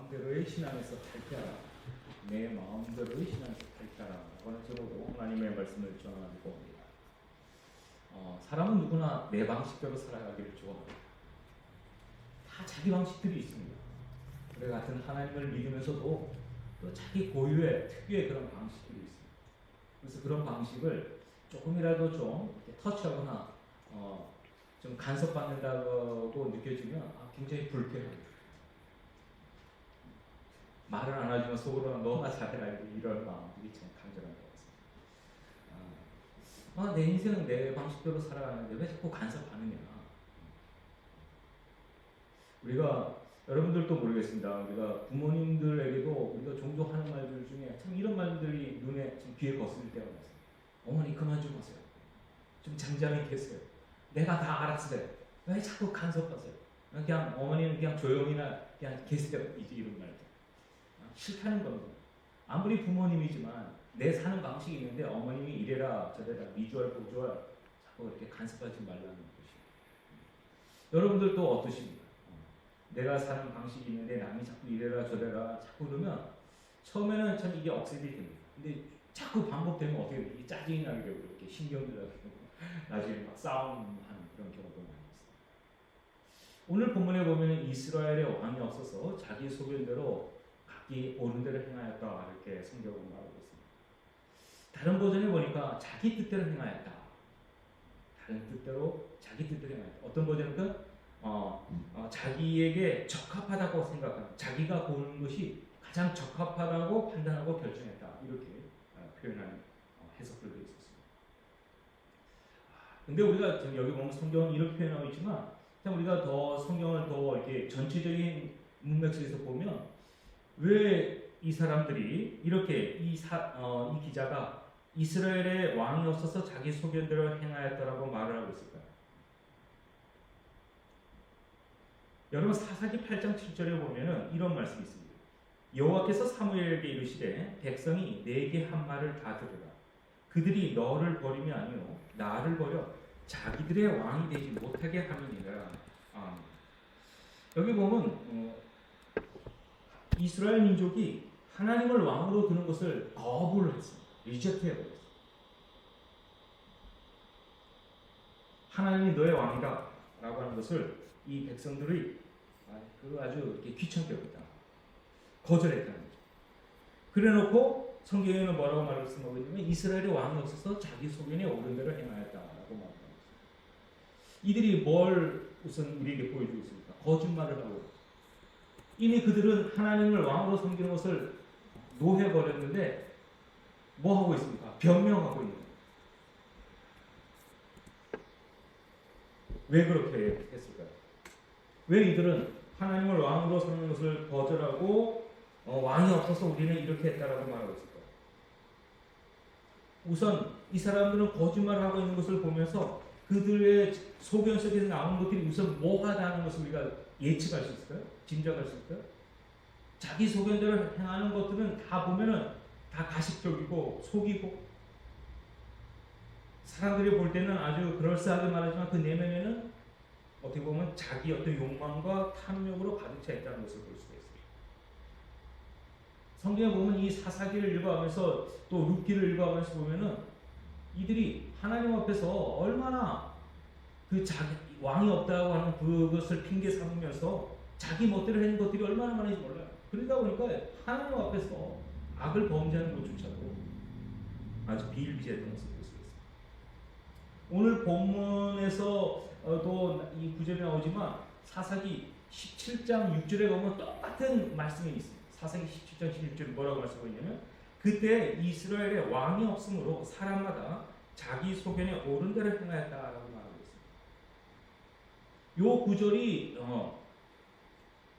마음대로의 신앙에서 탈피하라. 내 마음대로의 신앙에서 탈피하라. 라고 적어도 하나님의 말씀을 전하고 옵니다. 사람은 누구나 내 방식대로 살아가기를 좋아합니다. 다 자기 방식들이 있습니다. 그래 같은 하나님을 믿으면서도 또 자기 고유의 특유의 그런 방식들이 있습니다. 그래서 그런 방식을 조금이라도 좀 터치하거나 좀 간섭받는다고 느껴지면 굉장히 불쾌합니다. 말을 안 하지만 속으로는 너나 잘해라 이런 마음들이 참 간절한 것 같습니다. 내 인생은 내 방식대로 살아가는데 왜 자꾸 간섭하느냐. 우리가 여러분들도 모르겠습니다. 우리가 부모님들에게도 우리가 종종 하는 말들 중에 참 이런 말들이 눈에 좀 귀에 거슬릴 때가 많습니다. 어머니 그만 좀 하세요. 좀 잠잠히 계세요. 내가 다 알았어요. 왜 자꾸 간섭하세요? 그냥 어머니는 그냥 조용히나 그냥 계세요. 이제 이런 말들. 싫다는 겁니다. 아무리 부모님이지만 내 사는 방식이 있는데 어머님이 이래라 저래라 미주알 고주알 자꾸 이렇게 간섭하지 말라는 것입니다. 여러분들도 어떠십니까? 내가 사는 방식이 있는데 남이 자꾸 이래라 저래라 자꾸 그러면 처음에는 참 이게 억셉이 됩니다. 근데 자꾸 반복되면 어떻게 돼요? 짜증이 나게 되고 이렇게 신경들 나게 되고 나중에 막 싸움하는 그런 경우도 많이 있습니다. 오늘 본문에 보면 이스라엘의 왕이 없어서 자기 소견대로 각기 옳은 대로 행하였다 이렇게 성경은 말하고 있습니다. 다른 버전에 보니까 자기 뜻대로 행하였다. 다른 뜻대로 자기 뜻대로 행하였다. 어떤 버전은 자기에게 적합하다고 생각하는 자기가 보는 것이 가장 적합하다고 판단하고 결정했다 이렇게 표현한 해석들도 있었습니다. 근데 우리가 지금 여기 보면 성경은 이렇게 표현하고 있지만 우리가 더 성경을 더 이렇게 전체적인 문맥 속에서 보면 왜 이 사람들이 이렇게 이 기자가 이스라엘의 왕이 없어서 자기 소견대로 행하였다라고 말을 하고 있을까요? 여러분 사사기 8장 7절에 보면은 이런 말씀이 있습니다. 여호와께서 사무엘에게 이르시되 백성이 내게 한 말을 다 들으라. 그들이 너를 버리며 아니요 나를 버려 자기들의 왕이 되지 못하게 함이니라. 여기 보면 이스라엘 민족이 하나님을 왕으로 두는 것을 거부를 했습니다. 리젝트해 버렸어요. 하나님이 너의 왕이다 라고 하는 것을 이 백성들이 아주 이렇게 귀찮게 여겼다. 거절했다는 거죠. 그래 놓고 성경에는 뭐라고 말씀하고 있냐면 이스라엘의 왕이 없어서 자기 소견에 옳은 대로 행하였다라고 말하고 있습니다. 이들이 뭘 우선 우리에게 보여주고 있습니까? 거짓말을 하고 이미 그들은 하나님을 왕으로 섬기는 것을 노해버렸는데 뭐 하고 있습니까? 변명하고 있는 거예요. 왜 그렇게 했을까요? 왜 이들은 하나님을 왕으로 섬기는 것을 거절하고 왕이 없어서 우리는 이렇게 했다라고 말하고 있을까요? 우선 이 사람들은 거짓말을 하고 있는 것을 보면서 그들의 소견 속에서 나오는 것들이 우선 뭐하다는 것을 우리가 예측할 수 있을까요? 짐작할 수 있을까요? 자기 소견대로 행하는 것들은 다 보면은 다 가식적이고 속이고 사람들이 볼 때는 아주 그럴싸하게 말하지만 그 내면에는 어떻게 보면 자기 어떤 욕망과 탐욕으로 가득 차 있다는 것을 볼 수가 있습니다. 성경에 보면 이 사사기를 읽어가면서 또 룻기를 읽어가면서 보면은 이들이 하나님 앞에서 얼마나 그 자기 왕이 없다고 하는 그것을 핑계 삼으면서 자기 멋대로 하는 것들이 얼마나 많은지 몰라요. 그러다 보니까 하나님 앞에서 악을 범죄하는 것조차도 아주 비일비재했던 것을 볼 수가 있습니다. 오늘 본문에서도 이 구절이 나오지만 사사기 17장 6절에 보면 똑같은 말씀이 있습니다. 사사기 17장 16절에 뭐라고 말씀하고 있냐면 그때 이스라엘에 왕이 없으므로 사람마다 자기 소견에 옳은 대로 행하였다라고 말하고 있습니다. 이 구절이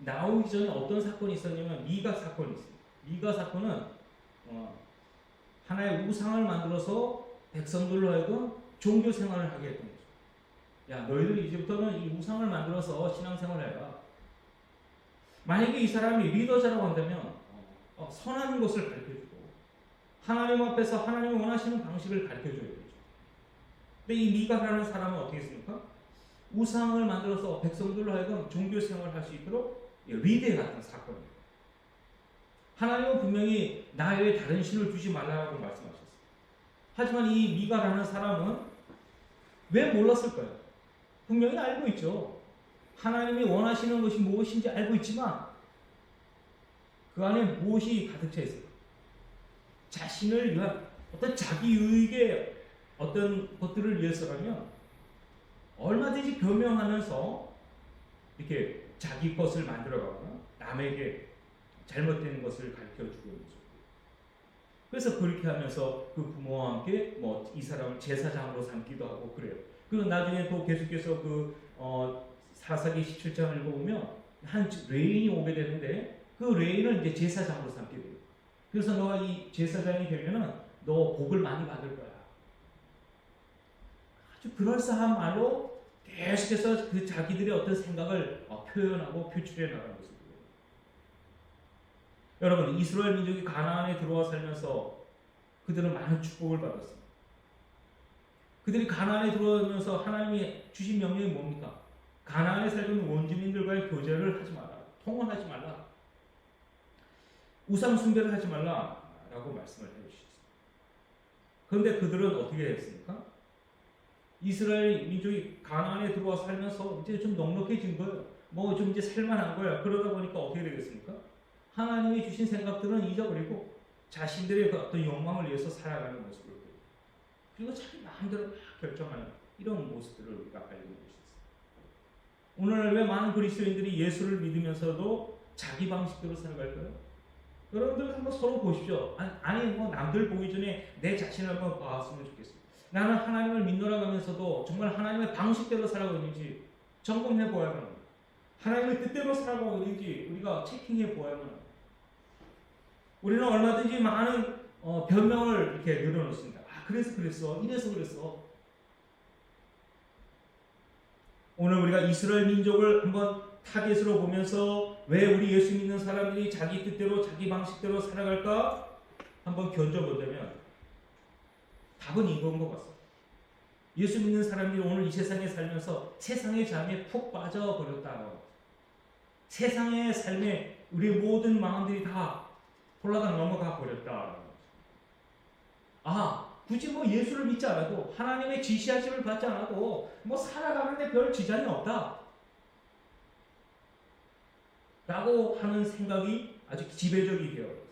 나오기 전에 어떤 사건이 있었냐면 미가 사건이 있습니다. 미가 사건은 하나의 우상을 만들어서 백성들로 하여금 종교 생활을 하게 했던 거죠. 야, 너희들 이제부터는 이 우상을 만들어서 신앙생활을 해라. 만약에 이 사람이 리더자라고 한다면 선한 것을 가르쳐주고 하나님 앞에서 하나님이 원하시는 방식을 가르쳐줘야 되죠. 근데 이 미가라는 사람은 어떻게 했습니까? 우상을 만들어서 백성들로 하여금 종교 생활을 할 수 있도록 리드해 갔던 사건입니다. 하나님은 분명히 나 외에 다른 신을 두지 말라고 말씀하셨어요. 하지만 이 미가라는 사람은 왜 몰랐을까요? 분명히 알고 있죠. 하나님이 원하시는 것이 무엇인지 알고 있지만 그 안에 무엇이 가득 차 있어요? 자신을 위한 어떤 자기 유익의 어떤 것들을 위해서라면 얼마든지 변명하면서 이렇게 자기 것을 만들어가거나 남에게 잘못된 것을 가르쳐주고 있는 거죠. 그래서 그렇게 하면서 그 부모와 함께 뭐 이 사람을 제사장으로 삼기도 하고 그래요. 그리고 나중에 또 계속해서 사사기 17장을 읽어보면 한 레인이 오게 되는데 그 레인을 이제 제사장으로 삼게 돼요. 그래서 너가 이 제사장이 되면은 너 복을 많이 받을 거야. 아주 그럴싸한 말로 계속해서 그 자기들의 어떤 생각을 표현하고 표출해 나가는 것입니다. 여러분, 이스라엘 민족이 가나안에 들어와 살면서 그들은 많은 축복을 받았습니다. 그들이 가나안에 들어오면서 하나님이 주신 명령이 뭡니까? 가나안에 살던 원주민들과의 교제를 하지 마라. 통혼하지 말라. 우상 숭배를 하지 말라라고 말씀을 해주셨습니다. 그런데 그들은 어떻게 했습니까? 이스라엘 민족이 가나안에 들어와 살면서 이제 좀 넉넉해진 거예요. 뭐 좀 이제 살만한 거예요. 그러다 보니까 어떻게 되겠습니까? 하나님이 주신 생각들은 잊어버리고 자신들의 그 어떤 욕망을 위해서 살아가는 모습을 보여요. 그리고 자기 마음대로 막 결정하는 이런 모습들을 우리가 알고 있습니다. 오늘날 왜 많은 그리스도인들이 예수를 믿으면서도 자기 방식대로 살아갈까요? 여러분들 한번 서로 보십시오. 아니 뭐 남들 보기 전에 내 자신을 한번 봐왔으면 좋겠어요. 나는 하나님을 믿노라 하면서도 정말 하나님의 방식대로 살아가고 있는지 점검해 보아야만 합니다. 하나님의 뜻대로 살아가고 있는지 우리가 체킹해 보아야만 합니다. 우리는 얼마든지 많은 변명을 이렇게 늘어놓습니다. 그래서 그랬어. 이래서 그랬어. 오늘 우리가 이스라엘 민족을 한번 타겟으로 보면서 왜 우리 예수 믿는 사람들이 자기 뜻대로 자기 방식대로 살아갈까 한번 견뎌보자면 답은 이건 것 같습니다. 예수 믿는 사람들이 오늘 이 세상에 살면서 세상의 잠에 푹 빠져버렸다. 세상의 삶에 우리 모든 마음들이 다 홀라당 넘어가 버렸다. 굳이 뭐 예수를 믿지 않아도 하나님의 지시하심을 받지 않아도 뭐 살아가는데 별 지장이 없다. 라고 하는 생각이 아주 지배적이 되어버렸어요.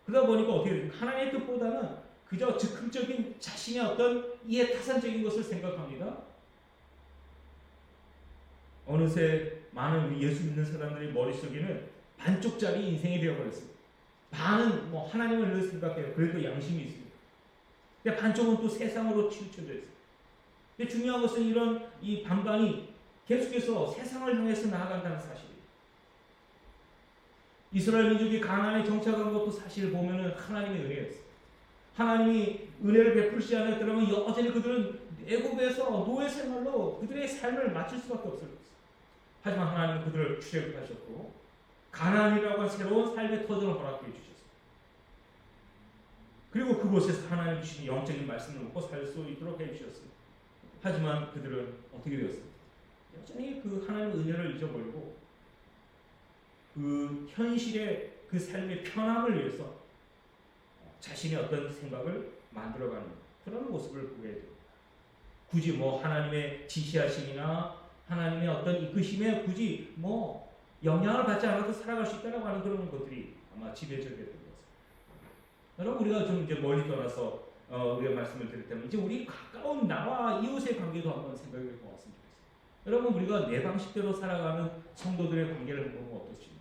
그러다 보니까 어떻게 됩니까? 하나님의 뜻보다는 그저 즉흥적인 자신의 어떤 이해타산적인 것을 생각합니다. 어느새 많은 우리 예수 믿는 사람들의 머릿속에는 반쪽짜리 인생이 되어버렸습니다. 반은 뭐 하나님을 늘 생각해요. 그래도 양심이 있습니다. 근데 반쪽은 또 세상으로 치우쳐져 있어요. 근데 중요한 것은 이런 이 반반이 계속해서 세상을 향해서 나아간다는 사실이에요. 이스라엘 민족이 가나안에 정착한 것도 사실 보면은 하나님의 은혜였어요. 하나님이 은혜를 베풀지 않았더라면 여전히 그들은 애굽에서 노예 생활로 그들의 삶을 마칠 수밖에 없을 것입니다. 하지만 하나님은 그들을 출애굽하셨고 가나안이라고 하는 새로운 삶의 터전을 허락해 주셨습니다. 그리고 그곳에서 하나님 주신 영적인 말씀을 먹고 살 수 있도록 해주셨습니다. 하지만 그들은 어떻게 되었습니까? 여전히 그 하나님의 은혜를 잊어버리고 그 현실의 그 삶의 편함을 위해서 자신의 어떤 생각을 만들어가는 그런 모습을 보게 됩니다. 굳이 뭐 하나님의 지시하심이나 하나님의 어떤 이끄심에 굳이 뭐 영향을 받지 않아도 살아갈 수 있다고 하는 그런 것들이 아마 지배적이 됐던 것 같습니다. 여러분 우리가 좀 이제 멀리 떠나서 우리가 말씀을 드릴 때는 이제 우리 가까운 나와 이웃의 관계도 한번 생각해 보았으면 좋겠습니다. 여러분 우리가 내 방식대로 살아가는 성도들의 관계를 보면 어떻습니까?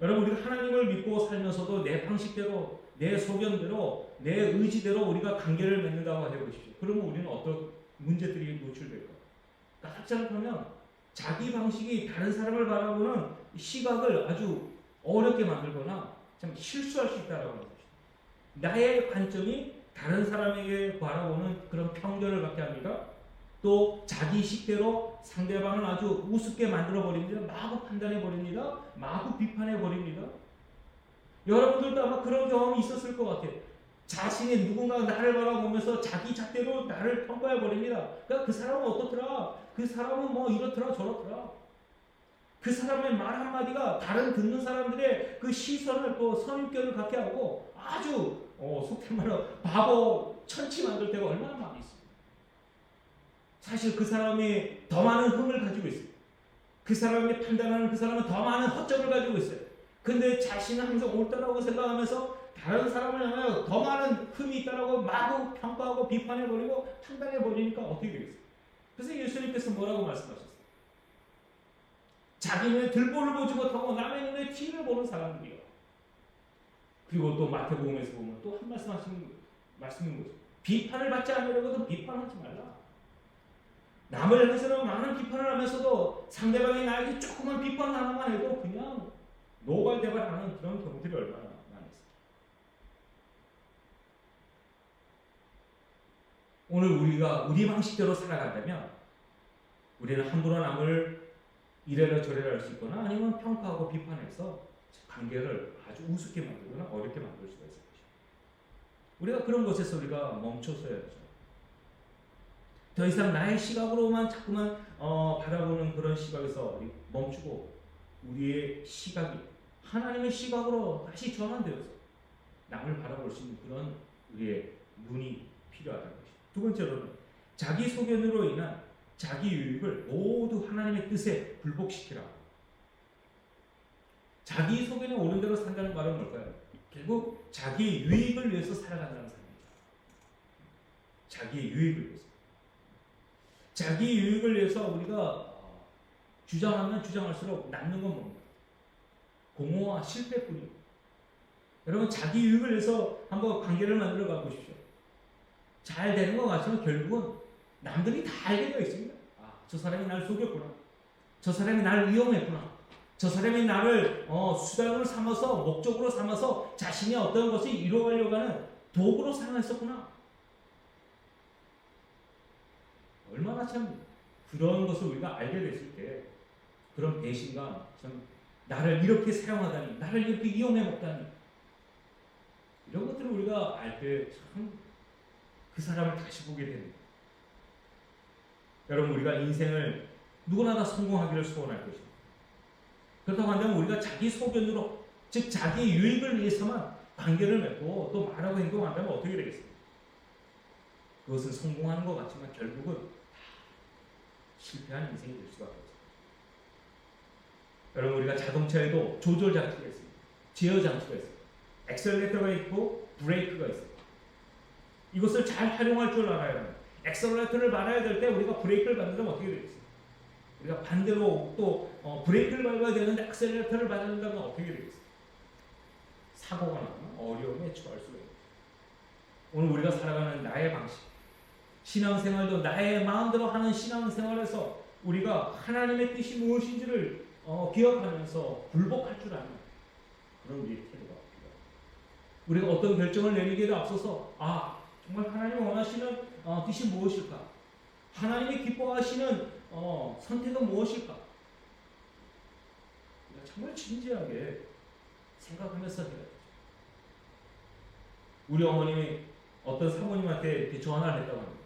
여러분 우리가 하나님을 믿고 살면서도 내 방식대로 내 소견대로 내 의지대로 우리가 관계를 맺는다고 해보십시오. 그러면 우리는 어떤 문제들이 노출될까요? 가장 보면 자기 방식이 다른 사람을 바라보는 시각을 아주 어렵게 만들거나 참 실수할 수 있다라고 하는 것입니다. 나의 관점이 다른 사람에게 바라보는 그런 편견을 갖게 합니다. 또 자기 식대로 상대방을 아주 우습게 만들어 버립니다. 마구 판단해 버립니다. 마구 비판해 버립니다. 여러분들도 아마 그런 경험이 있었을 것 같아요. 자신이 누군가 나를 바라보면서 자기 잣대로 나를 평가해 버립니다. 그러니까 그 사람은 어떻더라? 그 사람은 뭐 이렇더라 저렇더라. 그 사람의 말 한마디가 다른 듣는 사람들의 그 시선을 또 선입견을 갖게 하고 아주 속된 말로 바보 천치 만들 때가 얼마나 많이 있습니다. 사실 그 사람이 더 많은 흠을 가지고 있어요. 그 사람이 판단하는 그 사람은 더 많은 허점을 가지고 있어요. 근데 자신은 항상 옳다라고 생각하면서 다른 사람을 향하여 더 많은 흠이 있다라고 마구 평가하고 비판해버리고 판단해버리니까 어떻게 되겠어요? 그래서 예수님께서 뭐라고 말씀하셨어요? 자기 눈에 들보를 보지 못하고 남의 눈에 티를 보는 사람들이요. 그리고 또 마태복음에서 보면 또 한 말씀 하시는 말씀인 거죠. 비판을 받지 않으려고도 비판하지 말라. 남을 향해서는 많은 비판을 하면서도 상대방이 나에게 조그만 비판 하나만 해도 그냥 노발대발하는 그런 경우들이 얼마나 많이 있어요. 오늘 우리가 우리 방식대로 살아간다면 우리는 함부로 남을 이래라 저래라 할 수 있거나 아니면 평가하고 비판해서 관계를 아주 우습게 만들거나 어렵게 만들 수가 있을 것입니다. 우리가 그런 것에서 우리가 멈춰서야죠. 더 이상 나의 시각으로만 자꾸만 바라보는 그런 시각에서 멈추고 우리의 시각이 하나님의 시각으로 다시 전환되어서 남을 바라볼 수 있는 그런 우리의 눈이 필요하다는 것입니다. 두 번째로는 자기 소견으로 인한 자기 유익을 모두 하나님의 뜻에 굴복시키라. 자기 소견에 옳은 대로 산다는 말은 뭘까요? 결국 자기 유익을 위해서 살아간다는 삶입니다. 자기 유익을 위해서. 자기 유익을 위해서 우리가 주장하면 주장할수록 남는 건 뭡니까? 공허와 실패뿐입니다. 여러분 자기 유익을 위해서 한번 관계를 만들어 가보십시오. 잘 되는 것 같지만 결국은 남들이 다 알게 되어 있습니다. 저 사람이 나를 속였구나. 저 사람이 나를 위험했구나. 저 사람이 나를 수단으로 삼아서 목적으로 삼아서 자신이 어떤 것을 이루어가려고 하는 도구로 사용했었구나. 얼마나 참 그런 것을 우리가 알게 됐을 때 그런 배신감, 참 나를 이렇게 사용하다니, 나를 이렇게 이용해 먹다니 이런 것들을 우리가 알 때 참 그 사람을 다시 보게 됩니다. 여러분 우리가 인생을 누구나 다 성공하기를 소원할 것입니다. 그렇다고 한다면 우리가 자기 소견으로 즉 자기 유익을 위해서만 관계를 맺고 또 말하고 행동한다면 어떻게 되겠습니까? 그것은 성공하는 것 같지만 결국은 실패한 인생이 될 수밖에 없습니다. 여러분 우리가 자동차에도 조절 장치가 있습니다. 제어 장치가 있습니다. 엑셀레이터가 있고 브레이크가 있습니다. 이것을 잘 활용할 줄 알아야 합니다. 엑셀레이터를 밟아야 될 때 우리가 브레이크를 밟는다면 어떻게 되겠습니까? 우리가 반대로 또 브레이크를 밟아야 되는데 엑셀레이터를 밟는다면 어떻게 되겠습니까? 사고가 나거나 어려움에 처할 수가 있습니다. 오늘 우리가 살아가는 나의 방식, 신앙생활도 나의 마음대로 하는 신앙생활에서 우리가 하나님의 뜻이 무엇인지를 기억하면서 굴복할 줄 아는 그런 우리의 태도가 필요합니다. 우리가 어떤 결정을 내리기에도 앞서서 정말 하나님이 원하시는 뜻이 무엇일까? 하나님이 기뻐하시는 선택은 무엇일까? 우리가 정말 진지하게 생각하면서 해야 되죠. 우리 어머님이 어떤 사모님한테 이렇게 전화를 했다고 합니다.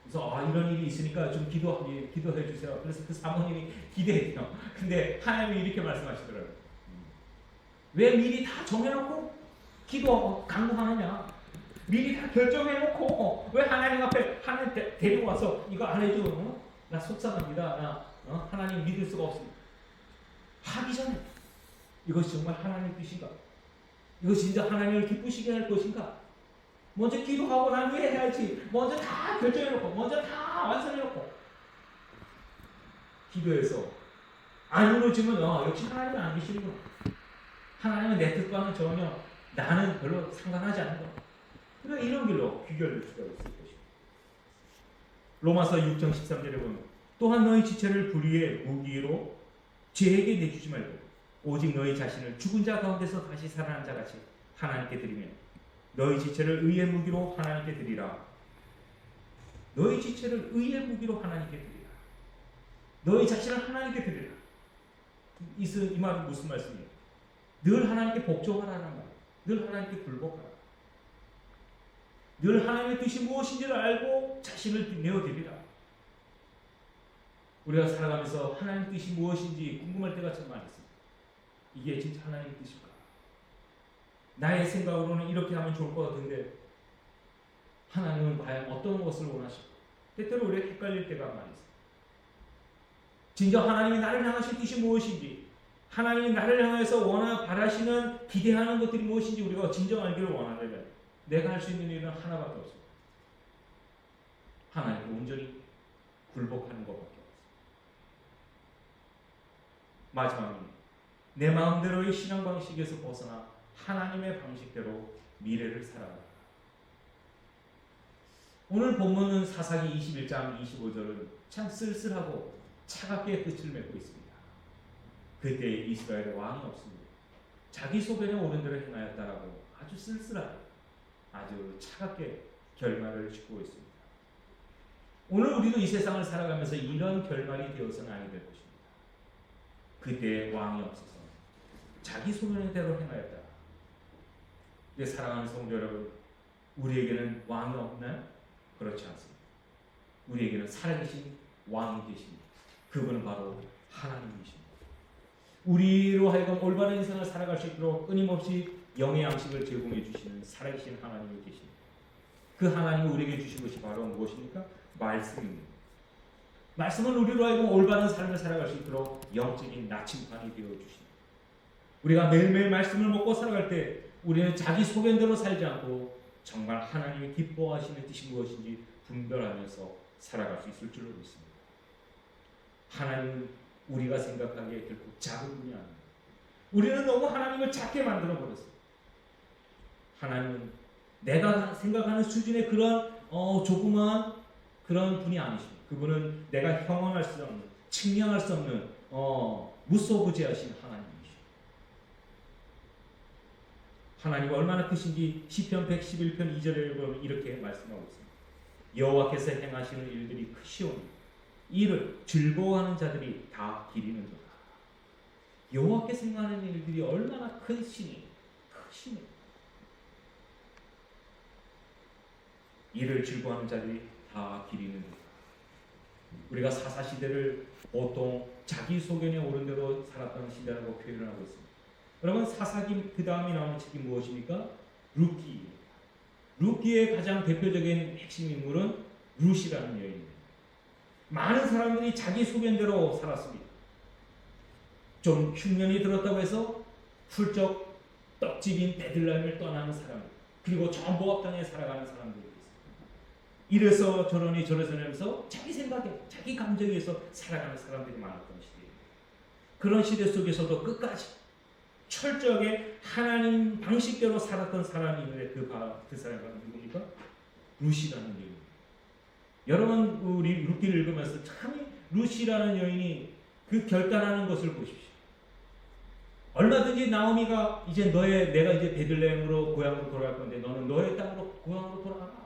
그래서 이런 일이 있으니까 좀 기도해 주세요. 그래서 그 사모님이 기대했대요. 근데 하나님이 이렇게 말씀하시더라고요. 왜 미리 다 정해놓고 기도하고 강구하느냐? 미리 다 결정해놓고 왜 하나님 앞에 하나님 데리고 와서 이거 안 해줘? 나 속상합니다. 나 하나님 믿을 수가 없습니다. 하기 전에 이것이 정말 하나님의 뜻인가? 이것이 진짜 하나님을 기쁘시게 할 것인가? 먼저 기도하고 난 후에 해야지. 먼저 다 결정해놓고 먼저 다 완성해놓고 기도해서 안 이루어지면 역시 하나님은 안 계시는구나. 하나님은 내 뜻과는 전혀 나는 별로 상관하지 않는다. 그러니까 이런 길로 귀결될 수가 있을 것입니다. 로마서 6장 13절에 보면 또한 너희 지체를 불의의 무기로 죄에게 내주지 말고 오직 너희 자신을 죽은 자 가운데서 다시 살아난 자같이 하나님께 드리며 너희 지체를 의의 무기로 하나님께 드리라. 너희 지체를 의의 무기로 하나님께 드리라. 너희 자신을 하나님께 드리라. 이 말은 무슨 말씀이에요? 늘 하나님께 복종하라는 말. 늘 하나님께 굴복하라. 늘 하나님의 뜻이 무엇인지를 알고 자신을 내어드리라. 우리가 살아가면서 하나님 뜻이 무엇인지 궁금할 때가 참 많이 있습니다. 이게 진짜 하나님 뜻일까? 나의 생각으로는 이렇게 하면 좋을 것 같은데 하나님은 과연 어떤 것을 원하실까? 때때로 우리가 헷갈릴 때가 많이 있습니다. 진짜 하나님이 나를 향하신 뜻이 무엇인지, 하나님이 나를 향해서 바라시는 기대하는 것들이 무엇인지 우리가 진정 알기를 원하려면 내가 할 수 있는 일은 하나밖에 없습니다. 하나님을 온전히 굴복하는 것밖에 없습니다. 마지막입니다. 내 마음대로의 신앙 방식에서 벗어나 하나님의 방식대로 미래를 살아가라. 오늘 본문은 사사기 21장 25절은 참 쓸쓸하고 차갑게 끝을 맺고 있습니다. 그때 이스라엘의 왕이 없습니다. 자기 소견에 옳은 대로 행하였다라고 아주 쓸쓸하게 아주 차갑게 결말을 짓고 있습니다. 오늘 우리도 이 세상을 살아가면서 이런 결말이 되어서는 아니 될 것입니다. 그때 왕이 없어서 자기 소견대로 행하였다. 내 사랑하는 성도 여러분, 우리에게는 왕이 없나요? 그렇지 않습니다. 우리에게는 살아계신 왕이 계십니다. 그분은 바로 하나님이십니다. 우리로 하여금 올바른 인생을 살아갈 수 있도록 끊임없이 영의 양식을 제공해 주시는 살아계신 하나님이 계십니다. 그 하나님이 우리에게 주신 것이 바로 무엇입니까? 말씀입니다. 말씀은 우리로 하여금 올바른 삶을 살아갈 수 있도록 영적인 나침반이 되어 주십니다. 우리가 매일매일 말씀을 먹고 살아갈 때 우리는 자기 소견대로 살지 않고 정말 하나님이 기뻐하시는 뜻이 무엇인지 분별하면서 살아갈 수 있을 줄로 믿습니다. 하나님은 우리가 생각하기에 결코 작은 분이 아닙니다. 우리는 너무 하나님을 작게 만들어 버렸어요. 하나님은 내가 생각하는 수준의 그런 조그만 그런 분이 아니십니다. 그분은 내가 형언할 수 없는, 측량할 수 없는 무소부재하신 하나님이십니다. 하나님이 얼마나 크신지 시편 111편 2절에 보면 이렇게 말씀하고 있습니다. 여호와께서 행하시는 일들이 크시오니 이를 즐거워하는 자들이 다 기리는도다. 여호와께서 행하는 일들이 얼마나 크시니 이를 즐거워하는 자들이 다 기리는도다. 우리가 사사시대를 보통 자기 소견에 옳은 대로 살았던 시대라고 표현을 하고 있습니다. 여러분, 사사기 그 다음에 나오는 책이 무엇입니까? 룻기입니다. 룻기의 가장 대표적인 핵심 인물은 룻이라는 여인입니다. 많은 사람들이 자기 소견대로 살았습니다. 좀 흉년이 들었다고 해서 훌쩍 떡집인 베들레헴을 떠나는 사람, 그리고 저 모압 땅에 살아가는 사람들이 있습니다. 이래서 저러니 저래서 하면서 자기 생각에, 자기 감정에서 살아가는 사람들이 많았던 시대입니다. 그런 시대 속에서도 끝까지 철저하게 하나님 방식대로 살았던 사람이 있는데 그 사람이 누굽니까? 룻이라는 여인입니다. 여러분, 우리 룻기를 읽으면서 참 룻이라는 여인이 그 결단하는 것을 보십시오. 얼마든지 나오미가 이제 내가 이제 베들레헴으로 고향으로 돌아갈 건데 너는 너의 땅으로 고향으로 돌아가라.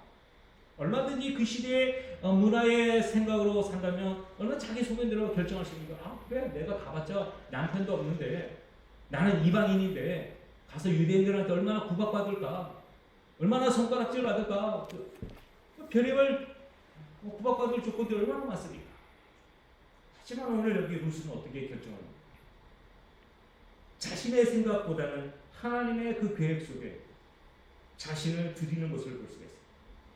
얼마든지 그 시대의 문화의 생각으로 산다면 얼마나 자기 소견대로 결정할 수 있습니까? 그래, 내가 가봤자 남편도 없는데 나는 이방인인데 가서 유대인들한테 얼마나 구박받을까, 얼마나 손가락질 받을까, 별의별 구박받을 조건들이 얼마나 많습니까? 하지만 오늘 여기 룻은 어떻게 결정합니까? 자신의 생각보다는 하나님의 그 계획 속에 자신을 드리는 것을 볼 수가 있습니다.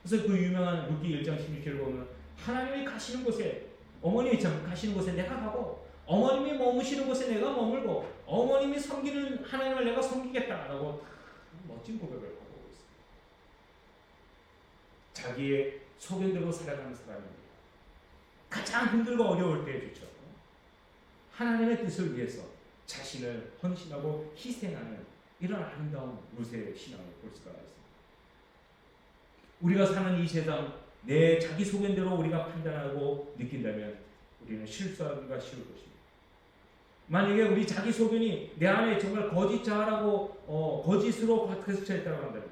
그래서 그 유명한 룻기 1장 16절을 보면 하나님이 가시는 곳에, 어머님이 가시는 곳에 내가 가고 어머님이 머무시는 곳에 내가 머물고 어머님이 섬기는 하나님을 내가 섬기겠다라고 멋진 고백을 하고 있습니다. 자기의 소견대로 살아가는 사람입니다. 가장 힘들고 어려울 때조차 하나님의 뜻을 위해서 자신을 헌신하고 희생하는 이런 아름다운 룻의 신앙을 볼 수가 있습니다. 우리가 사는 이 세상, 내 자기 소견대로 우리가 판단하고 느낀다면 우리는 실수하기가 쉬울 것입니다. 만약에 우리 자기 소견이 내 안에 정말 거짓 자아라고 거짓으로 가득 있다고 한다면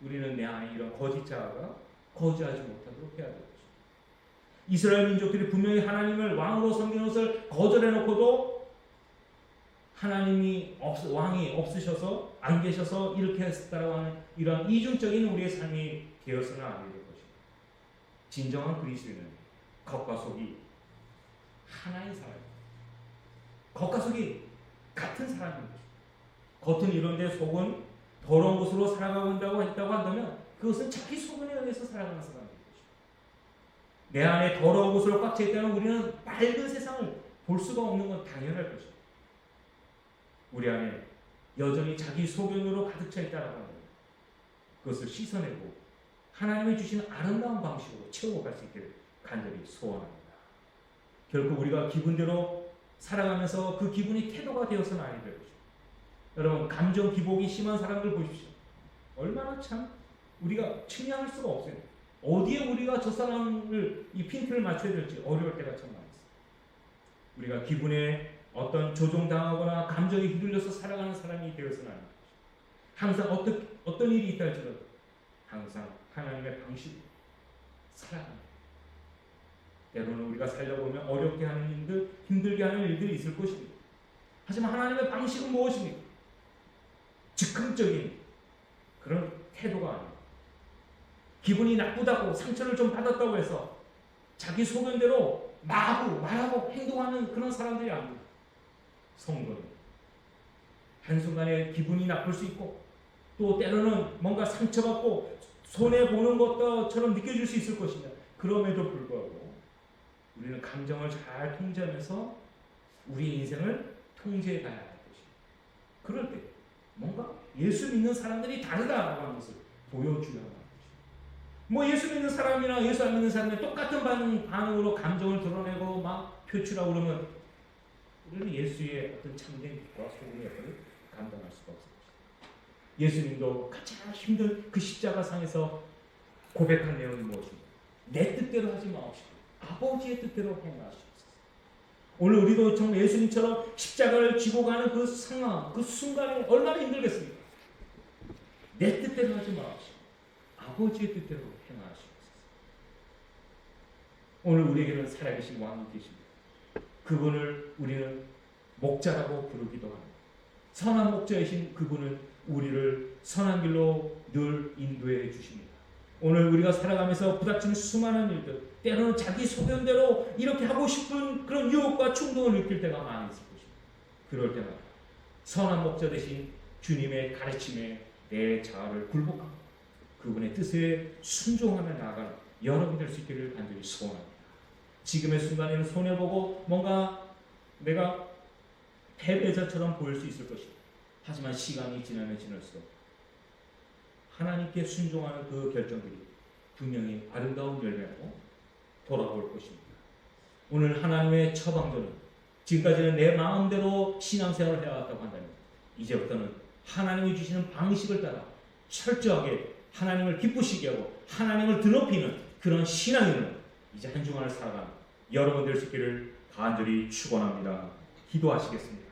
우리는 내 안에 이런 거짓 자아가 거주하지 못하도록 해야 될 것입니다. 이스라엘 민족들이 분명히 하나님을 왕으로 섬기는 것을 거절해놓고도 하나님이 왕이 없으셔서 안 계셔서 이렇게 했다고 하는 이런 이중적인 우리의 삶이 되어서는 안 될 것입니다. 진정한 그리스도인은 겉과 속이 하나인 사람. 겉과 속이 같은 사람인 거죠. 겉은 이런데 속은 더러운 곳으로 살아가고 있다고 한다면 그것은 자기 소견에 의해서 살아가는 사람인 거죠. 내 안에 더러운 곳으로 꽉 차 있다면 우리는 맑은 세상을 볼 수가 없는 건 당연할 것이죠. 우리 안에 여전히 자기 소견으로 가득 차 있다고 하면 그것을 씻어내고 하나님이 주시는 아름다운 방식으로 채워갈 수 있기를 간절히 소원합니다. 결국 우리가 기분대로 살아가면서 그 기분이 태도가 되어서는 아니 될 것입니다. 여러분, 감정 기복이 심한 사람들 보십시오. 얼마나 참 우리가 측량할 수가 없어요. 어디에 우리가 저 사람을 이 핀트를 맞춰야 될지 어려울 때가 참 많습니다. 우리가 기분에 어떤 조종당하거나 감정에 휘둘려서 살아가는 사람이 되어서는 아니 될 것입니다. 항상 어떤 일이 있다 할지라도 항상 하나님의 방식으로 살아갑니다. 때로는 우리가 살려보면 어렵게 하는 일들, 힘들게 하는 일들이 있을 것입니다. 하지만 하나님의 방식은 무엇입니까? 즉흥적인 그런 태도가 아닙니다. 기분이 나쁘다고 상처를 좀 받았다고 해서 자기 소견대로 말하고 행동하는 그런 사람들이 아닙니다. 성도는 한순간에 기분이 나쁠 수 있고 또 때로는 뭔가 상처받고 손해보는 것처럼 느껴질 수 있을 것입니다. 그럼에도 불구하고 우리는 감정을 잘 통제하면서 우리의 인생을 통제해 가야 할 것입니다. 그럴 때 뭔가 예수 믿는 사람들이 다르다라고 하는 것을 보여줘야 합니다. 뭐 예수 믿는 사람이나 예수 안 믿는 사람이 똑같은 반응으로 감정을 드러내고 막 표출하고 그러면 우리는 예수의 어떤 참된 빛과 소금의 역할을 감당할 수가 없습니다. 예수님도 가장 힘든 그 십자가상에서 고백한 내용이 무엇입니까? 내 뜻대로 하지 마옵시고 아버지의 뜻대로 행하시옵소서. 오늘 우리도 정말 예수님처럼 십자가를 지고 가는 그 상황, 그 순간에 얼마나 힘들겠습니까? 내 뜻대로 하지 마옵시고 아버지의 뜻대로 행하시옵소서. 오늘 우리에게는 살아계신 왕이 계십니다. 그분을 우리는 목자라고 부르기도 합니다. 선한 목자이신 그분은 우리를 선한 길로 늘 인도해 주십니다. 오늘 우리가 살아가면서 부닥치는 수많은 일들, 때로는 자기 소견대로 이렇게 하고 싶은 그런 유혹과 충동을 느낄 때가 많이 있을 것입니다. 그럴 때마다 선한 목자 되신 주님의 가르침에 내 자아를 굴복하고 그분의 뜻에 순종하며 나아가는 여러분이 될 수 있기를 간절히 소원합니다. 지금의 순간에는 손해보고 뭔가 내가 패배자처럼 보일 수 있을 것입니다. 하지만 시간이 지나면 지날수록 하나님께 순종하는 그 결정들이 분명히 아름다운 열매로 돌아올 것입니다. 오늘 하나님의 처방전은 지금까지는 내 마음대로 신앙생활을 해왔다고 한다면 이제부터는 하나님이 주시는 방식을 따라 철저하게 하나님을 기쁘시게 하고 하나님을 드높이는 그런 신앙인으로 이제 한 주간을 살아가는 여러분 될 수 있기를 간절히 축원합니다. 기도하시겠습니다.